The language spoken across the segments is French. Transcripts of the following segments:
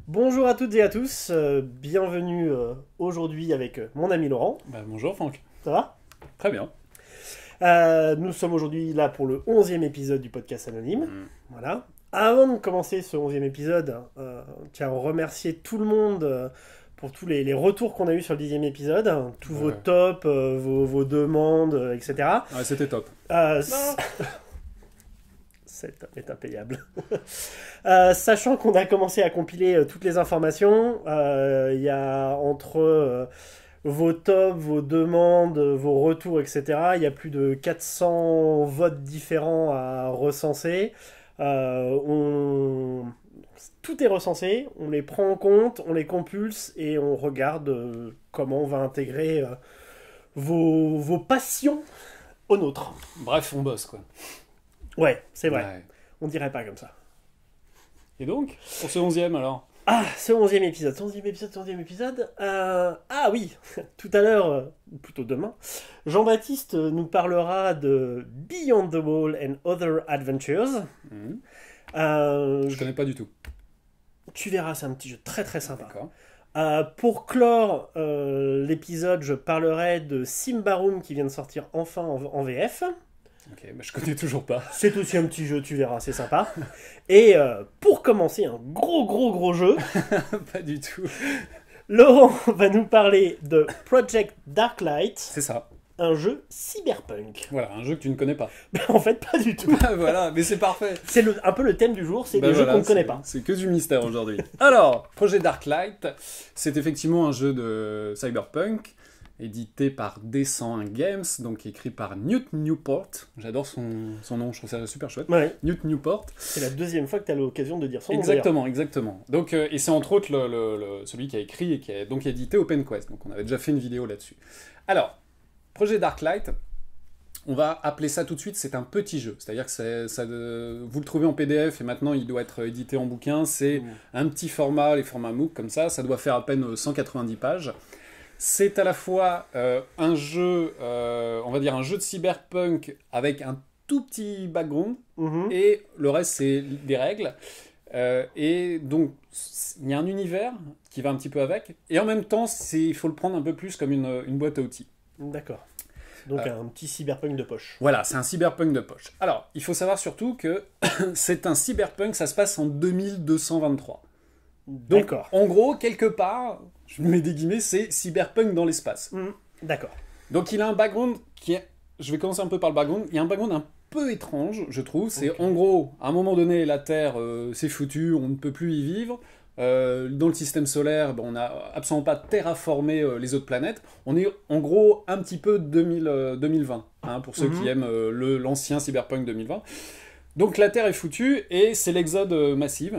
Bonjour à toutes et à tous, bienvenue aujourd'hui avec mon ami Laurent. Bonjour Franck. Ça va? Très bien. Nous sommes aujourd'hui là pour le 11e épisode du podcast Anonyme. Voilà. Avant de commencer ce 11e épisode, tiens, remercier tout le monde pour tous les retours qu'on a eu sur le 10e épisode, tous vos tops, vos demandes, etc. Ouais, c'était top. C'est impayable. Sachant qu'on a commencé à compiler toutes les informations, il y a entre vos tops, vos demandes, vos retours, etc. Il y a plus de 400 votes différents à recenser. Tout est recensé, on les prend en compte, on les compulse et on regarde comment on va intégrer vos passions aux nôtres. Bref, on bosse quoi. Ouais, c'est vrai. Ouais. On dirait pas comme ça. Et donc, pour ce 11e alors? Ah, ce 11e épisode, 11e épisode. Ah oui, tout à l'heure, ou plutôt demain, Jean-Baptiste nous parlera de Beyond the Wall and Other Adventures. Je connais pas du tout. Tu verras, c'est un petit jeu très très sympa. D'accord. Pour clore l'épisode, je parlerai de Symbaroum qui vient de sortir enfin en VF. Ok, je connais toujours pas. C'est aussi un petit jeu, tu verras, c'est sympa. Et pour commencer, un gros jeu. Pas du tout. Laurent va nous parler de Project Darklight. C'est ça. Un jeu cyberpunk. Voilà, un jeu que tu ne connais pas. En fait, pas du tout. Voilà, mais c'est parfait. C'est un peu le thème du jour, c'est les jeux qu'on ne connaît pas. C'est que du mystère aujourd'hui. Alors, Project Darklight, c'est effectivement un jeu de cyberpunk, édité par D101 Games, donc écrit par Newt Newport. J'adore son nom, je trouve ça super chouette. Ouais. Newt Newport. C'est la deuxième fois que tu as l'occasion de dire son nom. Exactement. Donc, et c'est entre autres celui qui a écrit et qui a donc édité OpenQuest. Donc on avait déjà fait une vidéo là-dessus. Alors, Project Darklight, on va appeler ça tout de suite, c'est un petit jeu. C'est-à-dire que vous le trouvez en PDF et maintenant il doit être édité en bouquin. C'est un petit format, les formats MOOC comme ça doit faire à peine 190 pages. C'est à la fois un jeu, on va dire un jeu de cyberpunk avec un tout petit background, et le reste c'est des règles. Et donc il y a un univers qui va un petit peu avec, et en même temps il faut le prendre un peu plus comme une boîte à outils. D'accord. Donc un petit cyberpunk de poche. Voilà, c'est un cyberpunk de poche. Alors, il faut savoir surtout que c'est un cyberpunk, ça se passe en 2223. Donc, en gros, quelque part, je mets des guillemets, c'est cyberpunk dans l'espace. D'accord. Donc, il a un background qui est... Je vais commencer un peu par le background. Il y a un background un peu étrange, je trouve. C'est en gros, à un moment donné, la Terre, c'est foutu, on ne peut plus y vivre. Dans le système solaire, on n'a absolument pas terraformé les autres planètes. On est en gros un petit peu 2020, hein, pour ceux qui aiment l'ancien cyberpunk 2020. Donc la Terre est foutue et c'est l'exode massif.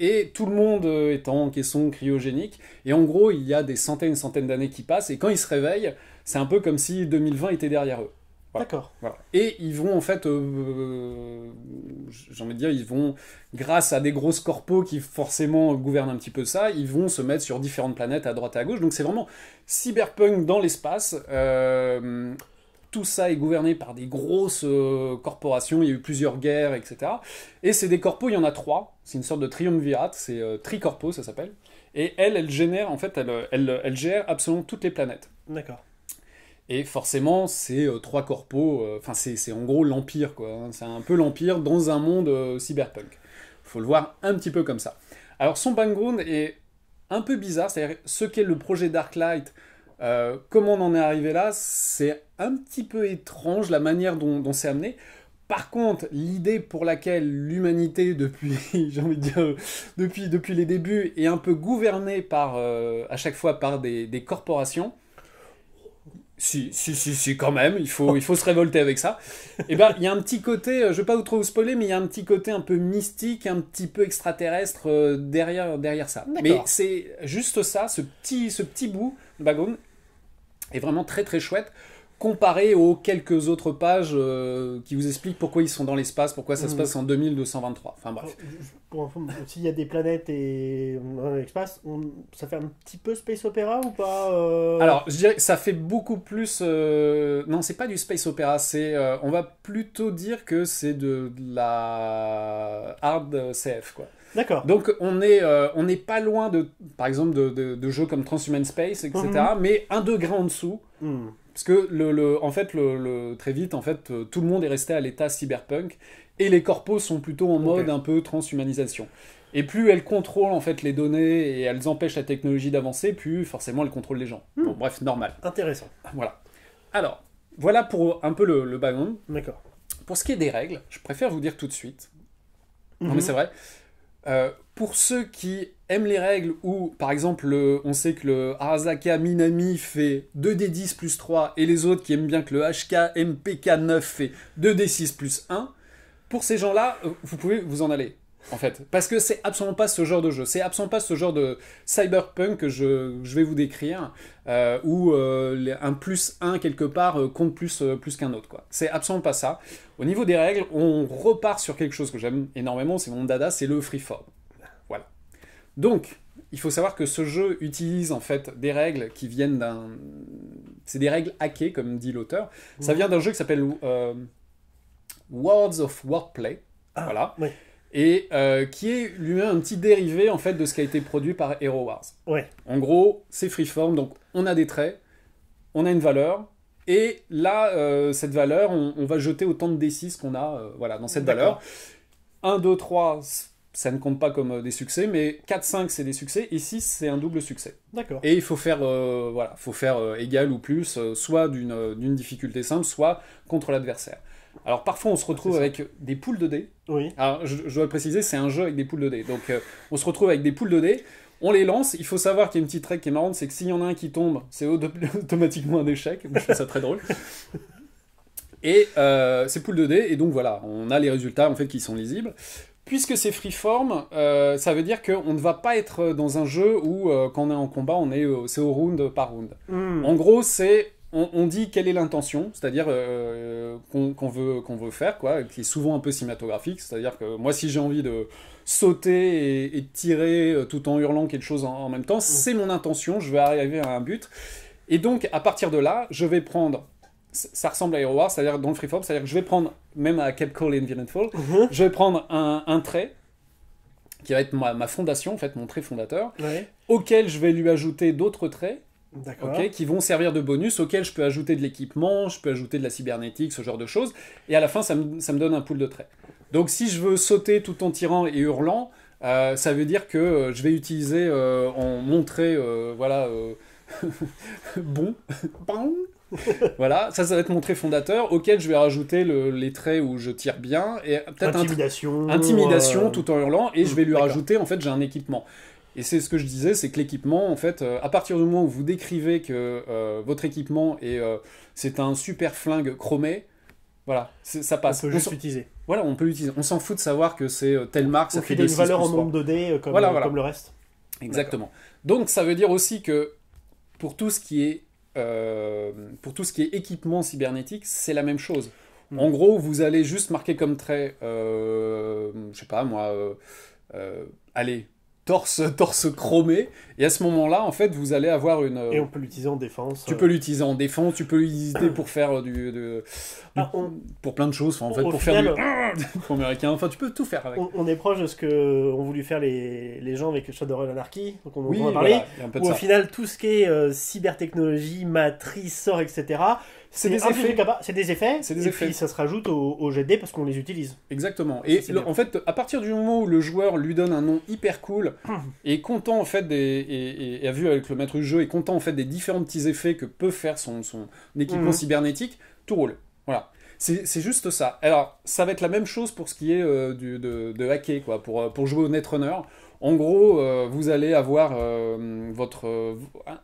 Et tout le monde est en caisson cryogénique. Et en gros, il y a des centaines d'années qui passent. Et quand ils se réveillent, c'est un peu comme si 2020 était derrière eux. Voilà. D'accord. Voilà. Et ils vont en fait, j'ai envie de dire, ils vont, grâce à des grosses corpos qui forcément gouvernent un petit peu ça, ils vont se mettre sur différentes planètes à droite et à gauche. Donc c'est vraiment cyberpunk dans l'espace. Tout ça est gouverné par des grosses corporations, il y a eu plusieurs guerres, etc. Et c'est des corpos, il y en a 3, c'est une sorte de triumvirate, c'est Tricorpo ça s'appelle. Et elle génère, en fait, elle gère absolument toutes les planètes. D'accord. Et forcément, c'est 3 corpos, enfin c'est en gros l'Empire, quoi. Hein. C'est un peu l'Empire dans un monde cyberpunk. Il faut le voir un petit peu comme ça. Alors son background est un peu bizarre, c'est-à-dire ce qu'est le projet Darklight, comment on en est arrivé là, c'est un petit peu étrange la manière dont c'est amené. Par contre, l'idée pour laquelle l'humanité, depuis, j'ai envie de dire, depuis les débuts, est un peu gouvernée à chaque fois par des corporations. Si, quand même, il faut se révolter avec ça. Et ben, il y a un petit côté, je vais pas trop vous spoiler, mais il y a un petit côté un peu mystique, un petit peu extraterrestre derrière ça. Mais c'est juste ça, ce petit bout de background est vraiment très très chouette. comparé aux quelques autres pages qui vous expliquent pourquoi ils sont dans l'espace, pourquoi ça se passe en 2223. Enfin bref. Pour info, s'il y a des planètes et dans l'espace, ça fait un petit peu space opéra ou pas Alors, je dirais que ça fait beaucoup plus... Non, c'est pas du space opéra, c'est... on va plutôt dire que c'est de la hard CF, quoi. D'accord. Donc on n'est pas loin de, par exemple, de jeux comme Transhuman Space, etc., mais un degré en dessous. Parce que en fait, très vite, en fait, tout le monde est resté à l'état cyberpunk et les corpos sont plutôt en mode un peu transhumanisation. Et plus elles contrôlent en fait les données et elles empêchent la technologie d'avancer, plus forcément elles contrôlent les gens. Bon, bref, normal. Intéressant. Voilà. Alors, voilà pour un peu le background. D'accord. Pour ce qui est des règles, je préfère vous dire tout de suite. Non mais c'est vrai. Pour ceux qui aiment les règles où, par exemple, on sait que le Arasaka Minami fait 2d10 plus 3 et les autres qui aiment bien que le HK MPK9 fait 2d6 plus 1, pour ces gens-là, vous pouvez vous en aller, en fait. Parce que c'est absolument pas ce genre de jeu. C'est absolument pas ce genre de cyberpunk que je vais vous décrire, où un plus 1 quelque part compte plus qu'un autre, quoi. C'est absolument pas ça. Au niveau des règles, on repart sur quelque chose que j'aime énormément, c'est mon dada, c'est le freeform. Voilà. Donc, il faut savoir que ce jeu utilise en fait des règles qui viennent d'un... C'est des règles hackées, comme dit l'auteur. Ça vient d'un jeu qui s'appelle Worlds of Wordplay. Voilà. Oui. Et qui est lui-même un petit dérivé en fait de ce qui a été produit par Hero Wars. Ouais. En gros, c'est freeform, donc on a des traits, on a une valeur, et là, cette valeur, on va jeter autant de D6 qu'on a voilà, dans cette valeur. 1, 2, 3, ça ne compte pas comme des succès, mais 4, 5, c'est des succès, et 6, c'est un double succès. D'accord. Et il faut faire, voilà, faut faire égal ou plus, soit d'une difficulté simple, soit contre l'adversaire. Alors parfois, on se retrouve avec des poules de dés. Oui. Alors, je dois le préciser, c'est un jeu avec des poules de dés. Donc, on se retrouve avec des poules de dés. On les lance, il faut savoir qu'il y a une petite règle qui est marrante, c'est que s'il y en a un qui tombe, c'est automatiquement un échec. Je trouve ça très drôle. Et ces poules de dés, et donc voilà, on a les résultats en fait qui sont lisibles. Puisque c'est freeform, ça veut dire qu'on ne va pas être dans un jeu où quand on est en combat, c'est au round par round. En gros, on dit quelle est l'intention, c'est-à-dire qu'on veut faire, quoi, qui est souvent un peu cinématographique, c'est-à-dire que moi, si j'ai envie de sauter et de tirer tout en hurlant quelque chose en même temps, c'est mon intention, je vais arriver à un but. Et donc, à partir de là, je vais prendre... Ça ressemble à Hero Wars, c'est-à-dire dans le freeform, c'est-à-dire que je vais prendre, même à Cape Call et Infinite Fall, je vais prendre un trait qui va être ma fondation, en fait, mon trait fondateur, auquel je vais lui ajouter d'autres traits, qui vont servir de bonus, auxquels je peux ajouter de l'équipement, je peux ajouter de la cybernétique, ce genre de choses, et à la fin, ça me donne un pool de traits. Donc si je veux sauter tout en tirant et hurlant, ça veut dire que je vais utiliser mon trait, voilà, bon, voilà, ça va être mon trait fondateur, auquel je vais rajouter les traits où je tire bien, et peut-être intimidation tout en hurlant, et je vais lui rajouter, en fait, j'ai un équipement. Et c'est ce que je disais, c'est que l'équipement, en fait, à partir du moment où vous décrivez que votre équipement c'est un super flingue chromé, voilà, ça passe. On peut juste l'utiliser. Voilà, on peut l'utiliser. On s'en fout de savoir que c'est telle marque, ça fait une valeur en nombre de dés comme le reste. Exactement. Donc ça veut dire aussi que pour tout ce qui est équipement cybernétique, c'est la même chose. En gros, vous allez juste marquer comme trait, je sais pas moi, allez, torse chromé, et à ce moment-là, en fait, vous allez avoir une... Et on peut l'utiliser en défense. Tu peux l'utiliser en défense, tu peux l'utiliser pour faire pour plein de choses, en fait, pour faire du américain, enfin, tu peux tout faire avec. On est proche de ce que ont voulu faire les gens avec Shadowrun Anarchy, donc on en a parlé, où au final, tout ce qui est cybertechnologie, matrice, sort, etc., c'est des effets. Et puis ça se rajoute au jet de dés parce qu'on les utilise. Exactement. Et en fait, à partir du moment où le joueur lui donne un nom hyper cool, et est content en fait et a vu avec le maître du jeu, est content en fait des différents petits effets que peut faire son équipement cybernétique, tout roule. Voilà. C'est juste ça. Alors, ça va être la même chose pour ce qui est de hacker, quoi, pour jouer au Netrunner. En gros, vous allez avoir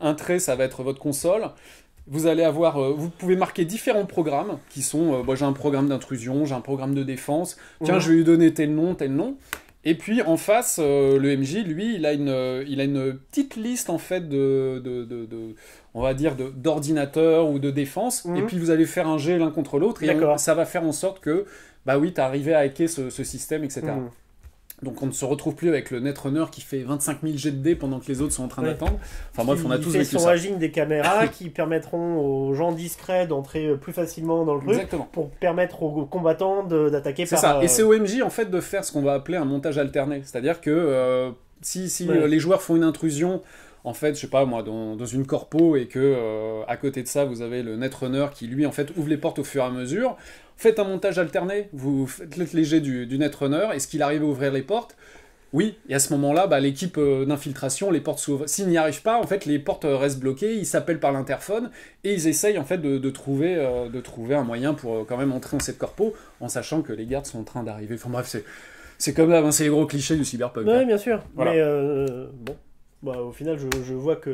un trait, ça va être votre console. Vous allez avoir, vous pouvez marquer différents programmes qui sont, j'ai un programme d'intrusion, j'ai un programme de défense, tiens, je vais lui donner tel nom, Et puis en face, le MJ, lui, il a une petite liste en fait on va dire d'ordinateurs ou de défense. Et puis vous allez faire un jet l'un contre l'autre et ça va faire en sorte que bah oui, t'as arrivé à hacker ce système, etc. Donc on ne se retrouve plus avec le Netrunner qui fait 25 000 jets de dés pendant que les autres sont en train d'attendre. Enfin bref, on a tous vécu ça. Il fait son régime des caméras qui permettront aux gens discrets d'entrer plus facilement dans le truc. Exactement. Pour permettre aux combattants d'attaquer par... C'est ça, et c'est au MJ en fait de faire ce qu'on va appeler un montage alterné. C'est-à-dire que si les joueurs font une intrusion, en fait, je sais pas moi, dans une corpo et que à côté de ça vous avez le Netrunner qui lui en fait ouvre les portes au fur et à mesure, faites un montage alterné, vous faites les jets du Netrunner, est-ce qu'il arrive à ouvrir les portes? Oui, et à ce moment-là, bah, l'équipe d'infiltration, les portes s'ouvrent. S'ils n'y arrivent pas, en fait, les portes restent bloquées, ils s'appellent par l'interphone, et ils essayent en fait de trouver un moyen pour quand même entrer dans cette corpo, en sachant que les gardes sont en train d'arriver. Enfin bref, c'est comme là, hein, c'est les gros clichés du cyberpunk. Oui, bien sûr. Voilà. Mais bon, bah, au final, je vois que...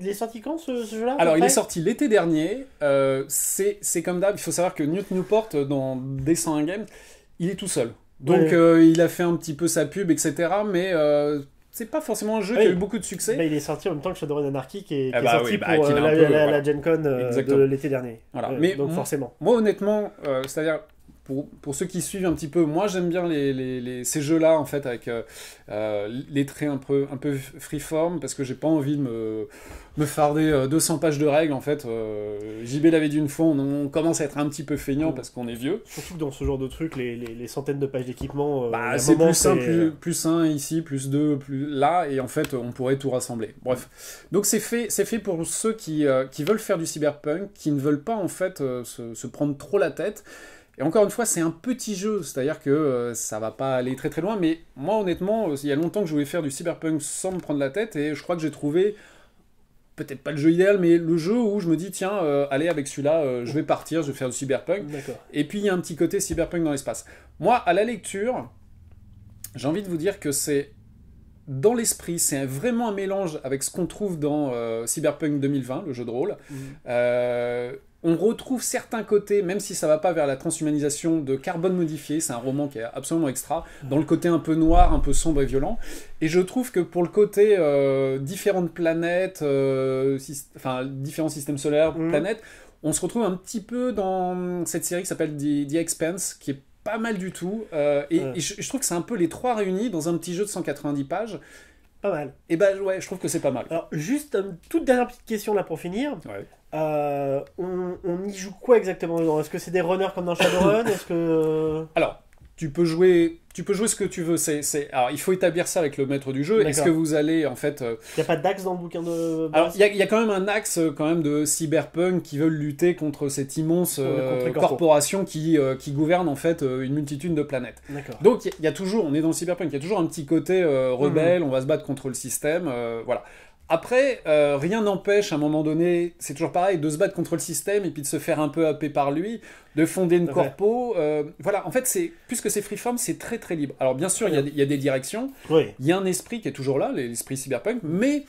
Il est sorti quand ce jeu-là? Alors, il est sorti l'été dernier. C'est comme d'hab, il faut savoir que Newt Newport, dans D101 Games, il est tout seul. Donc, il a fait un petit peu sa pub, etc. Mais c'est pas forcément un jeu qui a eu beaucoup de succès. Bah, il est sorti en même temps que Shadowrun Anarchy, qui est qui sorti pour la Gen Con de l'été dernier. Voilà. Mais donc, forcément. Moi, honnêtement, c'est-à-dire... Pour ceux qui suivent un petit peu, moi j'aime bien ces jeux-là en fait avec les traits un peu freeform parce que j'ai pas envie de me farder 200 pages de règles en fait. JB l'avait dit une fois, on commence à être un petit peu feignant parce qu'on est vieux. Surtout que dans ce genre de truc, les centaines de pages d'équipement, c'est plus 1 ici, plus 2, plus là, et en fait on pourrait tout rassembler. Bref, donc c'est fait pour ceux qui veulent faire du cyberpunk, qui ne veulent pas en fait se prendre trop la tête. Et encore une fois, c'est un petit jeu, c'est-à-dire que ça va pas aller très très loin, mais moi honnêtement, il y a longtemps que je voulais faire du cyberpunk sans me prendre la tête, et je crois que j'ai trouvé, peut-être pas le jeu idéal, mais le jeu où je me dis, tiens, allez, avec celui-là, je vais partir, je vais faire du cyberpunk. Et puis il y a un petit côté cyberpunk dans l'espace. Moi, à la lecture, j'ai envie de vous dire que c'est, dans l'esprit, c'est vraiment un mélange avec ce qu'on trouve dans Cyberpunk 2020, le jeu de rôle. On retrouve certains côtés, même si ça va pas vers la transhumanisation, de Carbone modifié. C'est un roman qui est absolument extra, dans le côté un peu noir, un peu sombre et violent. Et je trouve que pour le côté différentes planètes, différents systèmes solaires, planètes, on se retrouve un petit peu dans cette série qui s'appelle The Expanse, qui est pas mal du tout. Et je trouve que c'est un peu les trois réunis dans un petit jeu de 190 pages. Pas mal. Et bah ouais, je trouve que c'est pas mal. Alors, juste une toute dernière petite question là pour finir. Ouais. On y joue quoi exactement dedans? Est-ce que c'est des runners comme dans Shadowrun? Est-ce que... Alors, tu peux jouer ce que tu veux. Alors, il faut établir ça avec le maître du jeu. Est-ce que vous allez, en fait... Il n'y a pas d'axe dans le bouquin de base? Alors, il y a quand même un axe quand même de cyberpunk qui veulent lutter contre cette immense corporation qui gouverne, en fait, une multitude de planètes. Donc, il y a toujours, on est dans le cyberpunk, il y a toujours un petit côté rebelle, on va se battre contre le système, voilà. Après, rien n'empêche, à un moment donné, c'est toujours pareil, de se battre contre le système et puis de se faire un peu happer par lui, de fonder une corpo. Voilà, en fait, puisque c'est freeform, c'est très très libre. Alors bien sûr, il y a des directions, il y a un esprit qui est toujours là, l'esprit cyberpunk, mais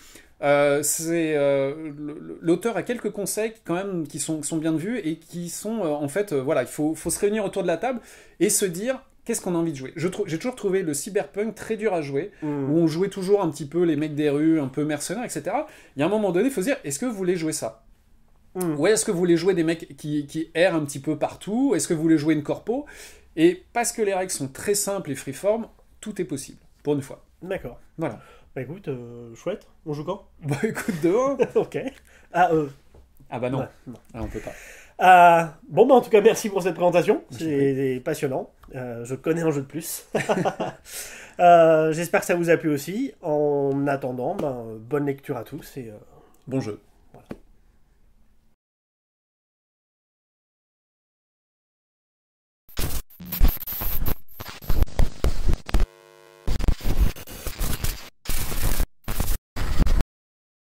l'auteur a quelques conseils quand même qui sont bien vus et qui sont, en fait, voilà, il faut se réunir autour de la table et se dire... Qu'est-ce qu'on a envie de jouer? J'ai toujours trouvé le cyberpunk très dur à jouer, où on jouait toujours un petit peu les mecs des rues, un peu mercenaires, etc. Il y a un moment donné, il faut se dire, est-ce que vous voulez jouer ça? Ou est-ce que vous voulez jouer des mecs qui errent un petit peu partout? Est-ce que vous voulez jouer une corpo? Et parce que les règles sont très simples et freeform, tout est possible, pour une fois. D'accord. Voilà. Bah écoute, chouette. On joue quand? Bah écoute, dehors. Ok. Ah bah non, non. Ah, on peut pas. Bon, bah en tout cas, merci pour cette présentation. C'est passionnant. Je connais un jeu de plus. J'espère que ça vous a plu aussi. En attendant, bonne lecture à tous et bon jeu.